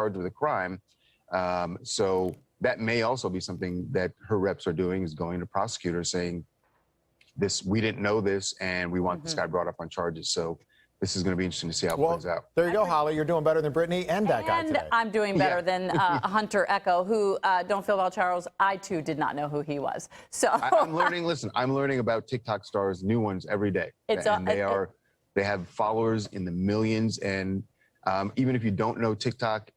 charged with a crime. So that may also be something that her reps are doing, is going to prosecutors saying, we didn't know this, and we want this guy brought up on charges. So this is going to be interesting to see how it plays out. There you go, Holly. You're doing better than Brittany and that guy today. And I'm doing better than Hunter Echo, who, don't feel about Charles, I too did not know who he was. So I'm learning. Listen, I'm learning about TikTok stars, new ones every day. They have followers in the millions, and even if you don't know TikTok,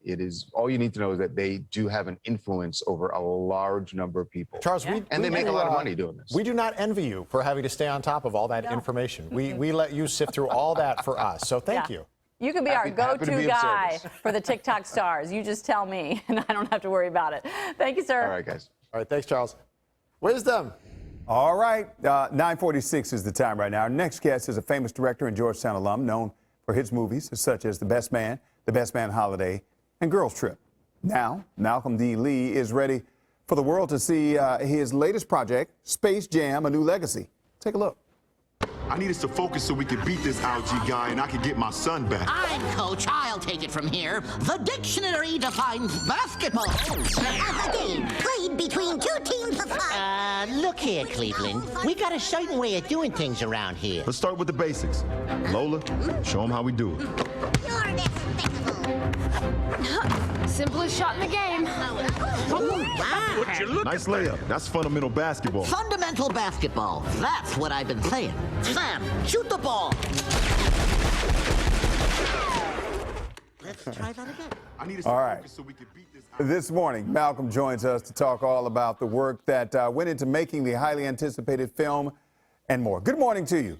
all you need to know is that they do have an influence over a large number of people. Charles, and they make a lot of money doing this. We do not envy you for having to stay on top of all that information. We let you sift through all that for us. So thank you. You can be our go-to guy for the TikTok stars. You just tell me, and I don't have to worry about it. Thank you, sir. All right, guys. All right, thanks, Charles. Wisdom. All right, 9:46 is the time right now. Our next guest is a famous director and Georgetown alum known for his movies such as The Best Man Holiday, and Girls Trip. Now, Malcolm D. Lee is ready for the world to see his latest project, Space Jam: A New Legacy. Take a look. I need us to focus so we can beat this algae guy and I can get my son back. I'm Coach. I'll take it from here. The dictionary defines basketball as a game played between two teams of five. Look here, Cleveland. We got a certain way of doing things around here. Let's start with the basics. Lola, show them how we do it. You're despicable. Simplest shot in the game. Nice layup. That's fundamental basketball. Fundamental basketball. That's what I've been saying. Sam, shoot the ball. Let's try that again. All right. This morning, Malcolm joins us to talk all about the work that went into making the highly anticipated film and more. Good morning to you.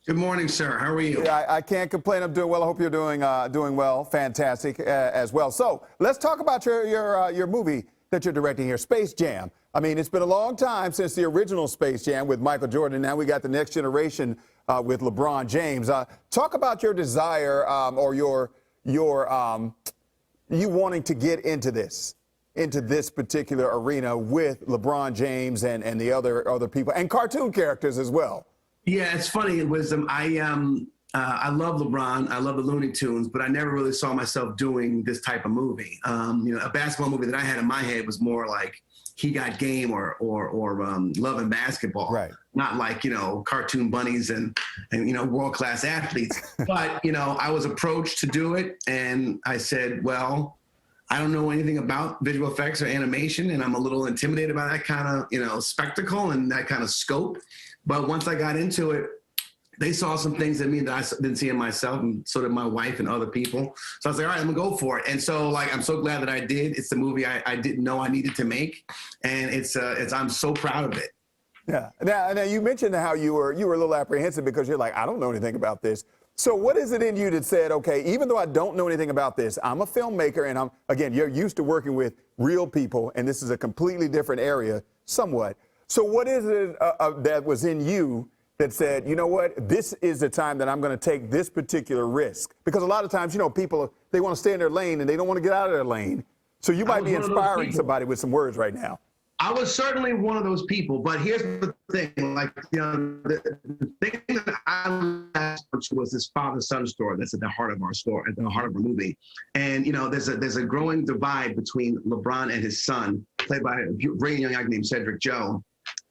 Good morning, sir. How are you? I can't complain. I'm doing well. I hope you're doing well. Fantastic as well. So let's talk about your movie that you're directing here, Space Jam. I mean, it's been a long time since the original Space Jam with Michael Jordan. Now we got the next generation with LeBron James. Talk about your desire or you wanting to get into this particular arena with LeBron James and the other people and cartoon characters as well. Yeah, it's funny, Wisdom. I love LeBron. I love the Looney Tunes, but I never really saw myself doing this type of movie. A basketball movie that I had in my head was more like He Got Game or Love and Basketball. Right. Not like, cartoon bunnies and world-class athletes. But, I was approached to do it, and I said, well, I don't know anything about visual effects or animation, and I'm a little intimidated by that kind of, spectacle and that kind of scope. But once I got into it, they saw some things in me that I didn't see in myself, and so did my wife and other people. So I was like, all right, I'm gonna go for it. And so, I'm so glad that I did. It's the movie I didn't know I needed to make, and I'm so proud of it. Yeah. Now you mentioned how you were a little apprehensive because you're like, I don't know anything about this. So what is it in you that said, okay, even though I don't know anything about this, I'm a filmmaker, and you're used to working with real people, and this is a completely different area, somewhat. So what is it that was in you that said, you know what, this is the time that I'm going to take this particular risk? Because a lot of times, people, they want to stay in their lane and they don't want to get out of their lane. So you might be inspiring somebody with some words right now. I was certainly one of those people, but here's the thing, the thing that I loved was this father-son story that's at the heart of our story, at the heart of our movie. And, there's a growing divide between LeBron and his son, played by a brilliant young actor named Cedric Joe.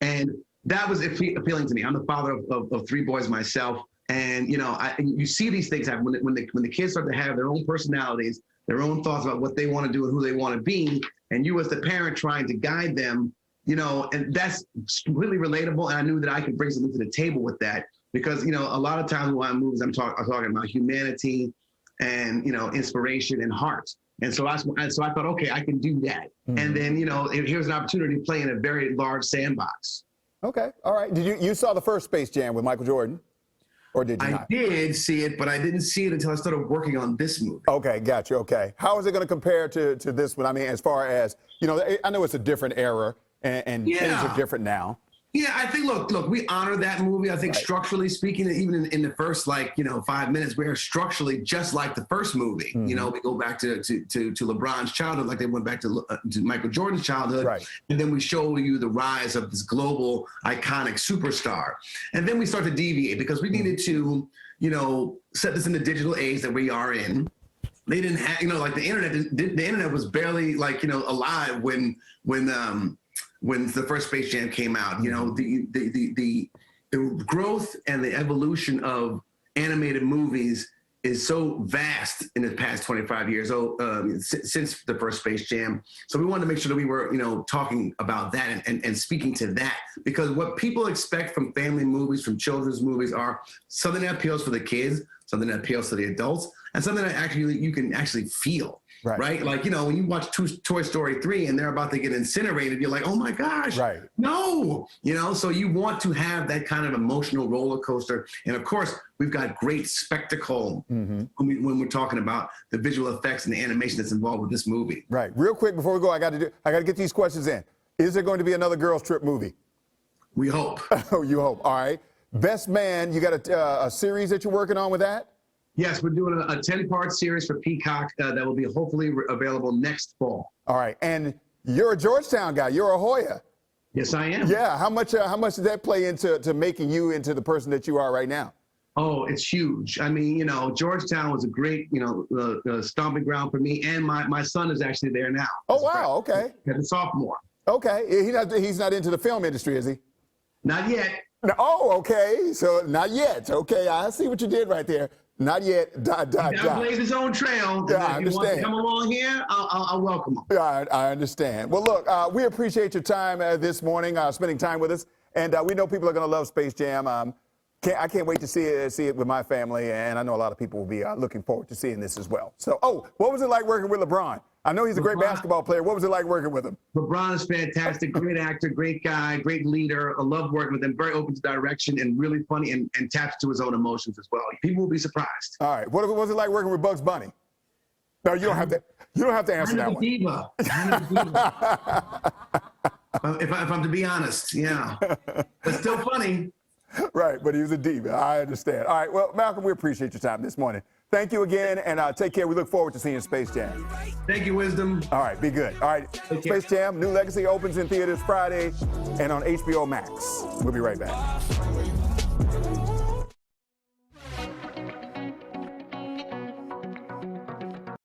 And that was appealing to me. I'm the father of three boys myself. And, you see these things happen when the kids start to have their own personalities, their own thoughts about what they want to do and who they want to be. And you as the parent trying to guide them, and that's completely relatable. And I knew that I could bring something to the table with that because, a lot of times when I'm movies, I'm talking about humanity and, inspiration and heart. And so I thought, okay, I can do that. Mm-hmm. And then, here's an opportunity to play in a very large sandbox. Okay. All right. Did you saw the first Space Jam with Michael Jordan? Or did you not? I did see it, but I didn't see it until I started working on this movie. Okay, gotcha. Okay. How is it going to compare to this one? I mean, as far as, I know it's a different era and things are different now. Yeah, I think, look, we honor that movie. I think structurally speaking, even in the first, 5 minutes, we're structurally just like the first movie. Mm-hmm. We go back to LeBron's childhood, like they went back to Michael Jordan's childhood. Right. And then we show you the rise of this global iconic superstar. And then we start to deviate because we needed to, set this in the digital age that we are in. they didn't have, like the internet was barely alive when the first Space Jam came out. The growth and the evolution of animated movies is so vast in the past 25 years since the first Space Jam. So we wanted to make sure that we were, talking about that and speaking to that, because what people expect from family movies, from children's movies, are something that appeals for the kids, something that appeals to the adults, and something that actually you can actually feel. Right? Like, when you watch Toy Story 3 and they're about to get incinerated, you're like, oh my gosh, no, so you want to have that kind of emotional roller coaster. And of course, we've got great spectacle when we're talking about the visual effects and the animation that's involved with this movie. Right. Real quick before we go, I got to get these questions in. Is there going to be another Girls Trip movie? We hope. Oh, you hope. All right. Best Man, you got a series that you're working on with that? Yes, we're doing a 10-part series for Peacock that will be hopefully available next fall. All right, and you're a Georgetown guy. You're a Hoya. Yes, I am. Yeah. How much did that play into making you into the person that you are right now? Oh, it's huge. I mean, Georgetown was a great, stomping ground for me, and my son is actually there now. Oh, wow. Okay. As a sophomore. Okay. He's not into the film industry, is he? Not yet. No, oh, okay. So not yet. Okay, I see what you did right there. Not yet. He blaze his own trail. Yeah, I understand. If he wants to come along here, I'll welcome him. Yeah, I understand. Well, look, we appreciate your time this morning, spending time with us, and we know people are going to love Space Jam. I can't wait to see it with my family, and I know a lot of people will be looking forward to seeing this as well. So, what was it like working with LeBron? I know he's a great basketball player. What was it like working with him? LeBron is fantastic, great actor, great guy, great leader. I love working with him, very open to direction and really funny and taps to his own emotions as well. People will be surprised. All right. What was it like working with Bugs Bunny? No, you don't have to. You don't have to answer that one. Diva. If I'm to be honest, yeah, but still funny. Right, but he was a diva. I understand. All right, well, Malcolm, we appreciate your time this morning. Thank you again, and take care. We look forward to seeing Space Jam. Thank you, Wisdom. All right, be good. All right, Space Jam, New Legacy opens in theaters Friday and on HBO Max. We'll be right back.